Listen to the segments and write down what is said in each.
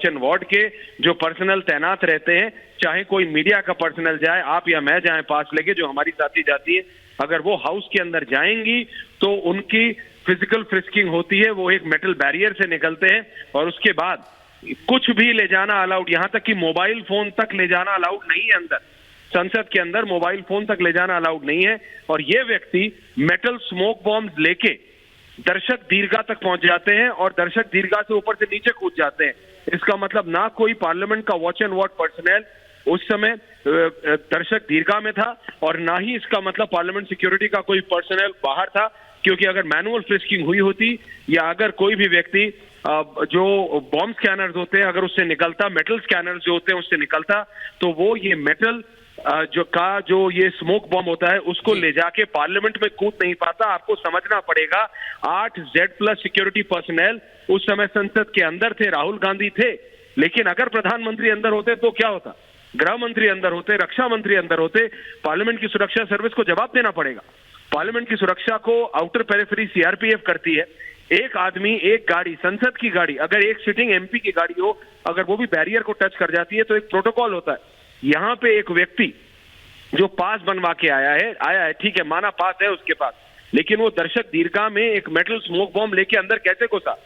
And ward के जो personal तैनात रहते हैं, चाहे कोई मीडिया का पर्सनल जाए, आप या मैं जाए पास लेके, जो हमारी साथी जाती है, अगर वो हाउस के अंदर जाएंगी तो उनकी फिजिकल फ्रिस्किंग होती है, वो एक मेटल बैरियर से निकलते हैं और उसके बाद कुछ भी ले जाना अलाउड, यहां तक कि मोबाइल फोन तक ले जाना अलाउड नहीं है। अंदर संसद के अंदर मोबाइल फोन तक ले जाना अलाउड नहीं है। और ये व्यक्ति मेटल स्मोक बॉम्ब लेके दर्शक दीर्घा तक पहुंच जाते हैं और दर्शक दीर्घा से ऊपर से नीचे कूद जाते हैं। इसका मतलब ना कोई पार्लियामेंट का वॉच एंड वार्ड पर्सनल उस समय दर्शक दीर्घा में था और ना ही इसका मतलब पार्लियामेंट सिक्योरिटी का कोई पर्सनल बाहर था, क्योंकि अगर मैनुअल फ्रिस्किंग हुई होती या अगर कोई भी व्यक्ति जो बॉम्ब स्कैनर्स होते हैं अगर उससे निकलता, मेटल स्कैनर्स जो होते हैं उससे निकलता, तो वो ये मेटल जो ये स्मोक बॉम्ब होता है उसको ले जाके पार्लियामेंट में कूद नहीं पाता। आपको समझना पड़ेगा 8 Z+ सिक्योरिटी पर्सनल उस समय संसद के अंदर थे, राहुल गांधी थे, लेकिन अगर प्रधानमंत्री अंदर होते तो क्या होता? गृह मंत्री अंदर होते, रक्षा मंत्री अंदर होते, पार्लियामेंट की सुरक्षा सर्विस को जवाब देना पड़ेगा। पार्लियामेंट की सुरक्षा को आउटर पेरिफेरी सीआरपीएफ करती है। एक आदमी, एक गाड़ी, संसद की गाड़ी, अगर एक सिटिंग एमपी की गाड़ी हो, अगर वो भी बैरियर को टच कर जाती है तो एक प्रोटोकॉल होता है। यहाँ पे एक व्यक्ति जो पास बनवा के आया है, ठीक है, माना पास है उसके पास, लेकिन वो दर्शक दीर्घा में एक मेटल स्मोक बॉम्ब लेके अंदर कैसे घुसा?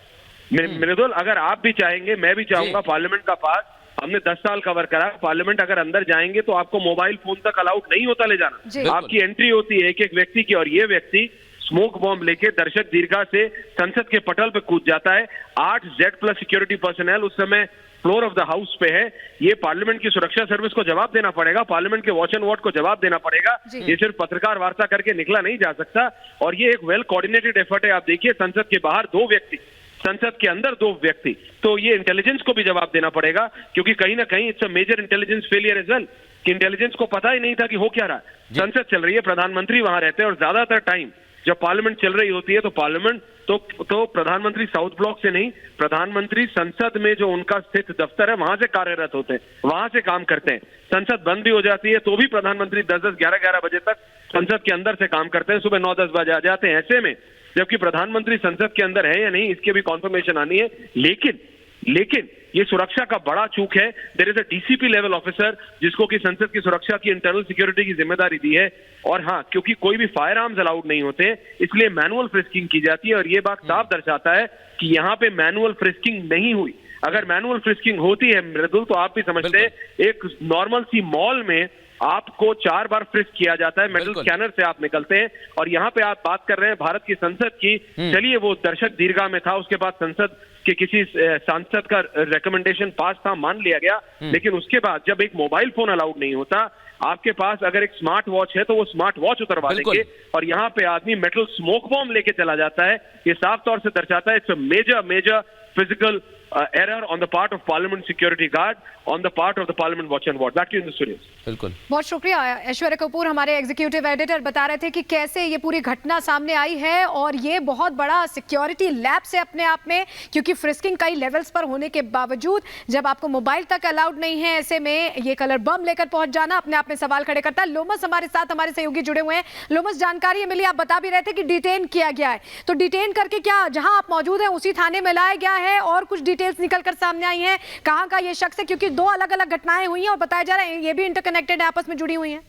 मृदुल, अगर आप भी चाहेंगे, मैं भी चाहूंगा, पार्लियामेंट का पास हमने 10 साल कवर करा, पार्लियामेंट अगर अंदर जाएंगे तो आपको मोबाइल फोन तक अलाउड नहीं होता ले जाना, आपकी एंट्री होती है एक एक व्यक्ति की। और ये व्यक्ति स्मोक बॉम्ब लेके दर्शक दीर्घा से संसद के पटल पे कूद जाता है। 8 Z+ सिक्योरिटी पर्सनल उस समय फ्लोर ऑफ द हाउस पे है। ये पार्लियामेंट की सुरक्षा सर्विस को जवाब देना पड़ेगा, पार्लियामेंट के वॉच एंड वार्ड को जवाब देना पड़ेगा। ये सिर्फ पत्रकार वार्ता करके निकला नहीं जा सकता और ये एक वेल कोऑर्डिनेटेड एफर्ट है। आप देखिए, संसद के बाहर 2 व्यक्ति, संसद के अंदर 2 व्यक्ति, तो ये इंटेलिजेंस को भी जवाब देना पड़ेगा, क्योंकि कहीं ना कहीं it's a major intelligence failure as well, कि इंटेलिजेंस को पता ही नहीं था कि हो क्या रहा है। संसद चल रही है, प्रधानमंत्री वहां रहते हैं और ज्यादातर टाइम जब पार्लियामेंट चल रही होती है तो पार्लियामेंट तो प्रधानमंत्री साउथ ब्लॉक से नहीं, प्रधानमंत्री संसद में जो उनका स्थित दफ्तर है वहां से कार्यरत होते हैं, वहां से काम करते हैं। संसद बंद भी हो जाती है तो भी प्रधानमंत्री 10-10, 11-11 बजे तक संसद के अंदर से काम करते हैं, सुबह 9-10 बजे आ जाते हैं। ऐसे में जबकि प्रधानमंत्री संसद के अंदर है या नहीं इसकी भी कॉन्फर्मेशन आनी है, लेकिन ये सुरक्षा का बड़ा चूक है। There is a DCP level officer जिसको कि संसद की सुरक्षा की, इंटरनल सिक्योरिटी की जिम्मेदारी दी है। और हाँ, क्योंकि कोई भी फायर आर्म्स अलाउड नहीं होते इसलिए मैनुअल फ्रिस्किंग की जाती है और ये बात साफ दर्शाता है कि यहाँ पे मैनुअल फ्रिस्किंग नहीं हुई। अगर मैनुअल फ्रिस्किंग होती है मृदुल, तो आप भी समझते हैं, एक नॉर्मल सी मॉल में आपको 4 बार फ्रिस्क किया जाता है, मेटल स्कैनर से आप निकलते हैं। और यहाँ पे आप बात कर रहे हैं भारत की संसद की, चलिए वो दर्शक दीर्घा में था, उसके बाद संसद के किसी सांसद का रिकमेंडेशन पास था, मान लिया गया, लेकिन उसके बाद जब एक मोबाइल फोन अलाउड नहीं होता, आपके पास अगर एक स्मार्ट वॉच है तो वो स्मार्ट वॉच उतरवा देंगे और यहाँ पे आदमी मेटल स्मोक बॉम्ब लेके चला जाता है। ये साफ तौर से दर्शाता है it's a major physical error on the part of Parliament security guard, on the part of the Parliament watch and ward. Back to you in the studios. बिल्कुल, बहुत शुक्रिया। ऐश्वर्या कपूर हमारे एग्जीक्यूटिव एडिटर बता रहे थे कि कैसे ये पूरी घटना सामने आई है और ये बहुत बड़ा सिक्योरिटी लैप्स है अपने आप में, क्योंकि फ्रिस्किंग कई लेवल्स पर होने के बावजूद जब आपको मोबाइल तक अलाउड नहीं है, ऐसे में ये कलर बम लेकर पहुंच जाना अपने आप में सवाल खड़े करता है। लोमस हमारे साथ, हमारे सहयोगी जुड़े हुए हैं। लोमस, जानकारी मिली, आप बता भी रहे थे कि डिटेन किया गया है, तो डिटेन करके क्या जहां आप मौजूद हैं उसी थाने में लाया गया है और कुछ डिटेल्स निकलकर सामने आई हैं? कहां का ये शख्स है, क्योंकि 2 अलग-अलग घटनाएं हुई हैं और बताया जा रहा है ये भी इंटरकनेक्टेड है, आपस में जुड़ी हुई हैं।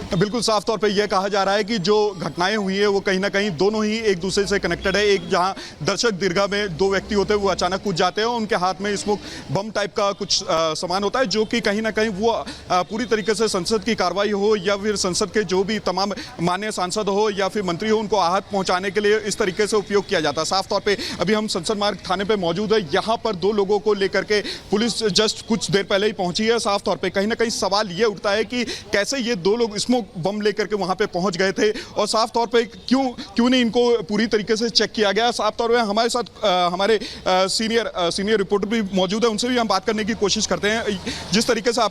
बिल्कुल साफ तौर पे यह कहा जा रहा है कि जो घटनाएं हुई है वो कहीं ना कहीं दोनों ही एक दूसरे से कनेक्टेड है। एक जहां दर्शक दीर्घा में 2 व्यक्ति होते हैं, वो अचानक कूद जाते हैं और उनके हाथ में स्मोक बम टाइप का कुछ सामान होता है, जो कि कहीं ना कहीं वो पूरी तरीके से संसद की कार्रवाई हो या फिर संसद के जो भी तमाम माननीय सांसद हो या फिर मंत्री हो, उनको आहत पहुंचाने के लिए इस तरीके से उपयोग किया जाता है। साफ तौर पर अभी हम संसद मार्ग थाने पर मौजूद है, यहाँ पर 2 लोगों को लेकर के पुलिस जस्ट कुछ देर पहले ही पहुंची है। साफ तौर पर कहीं ना कहीं सवाल ये उठता है कि कैसे ये 2 लोग स्मोक बम लेकर के वहां पे पहुंच गए थे और साफ तौर पे क्यों नहीं इनको पूरी तरीके से चेक किया गया। साफ तौर पे हमारे साथ हमारे सीनियर रिपोर्टर भी मौजूद है, उनसे भी हम बात करने की कोशिश करते हैं। जिस तरीके से आपने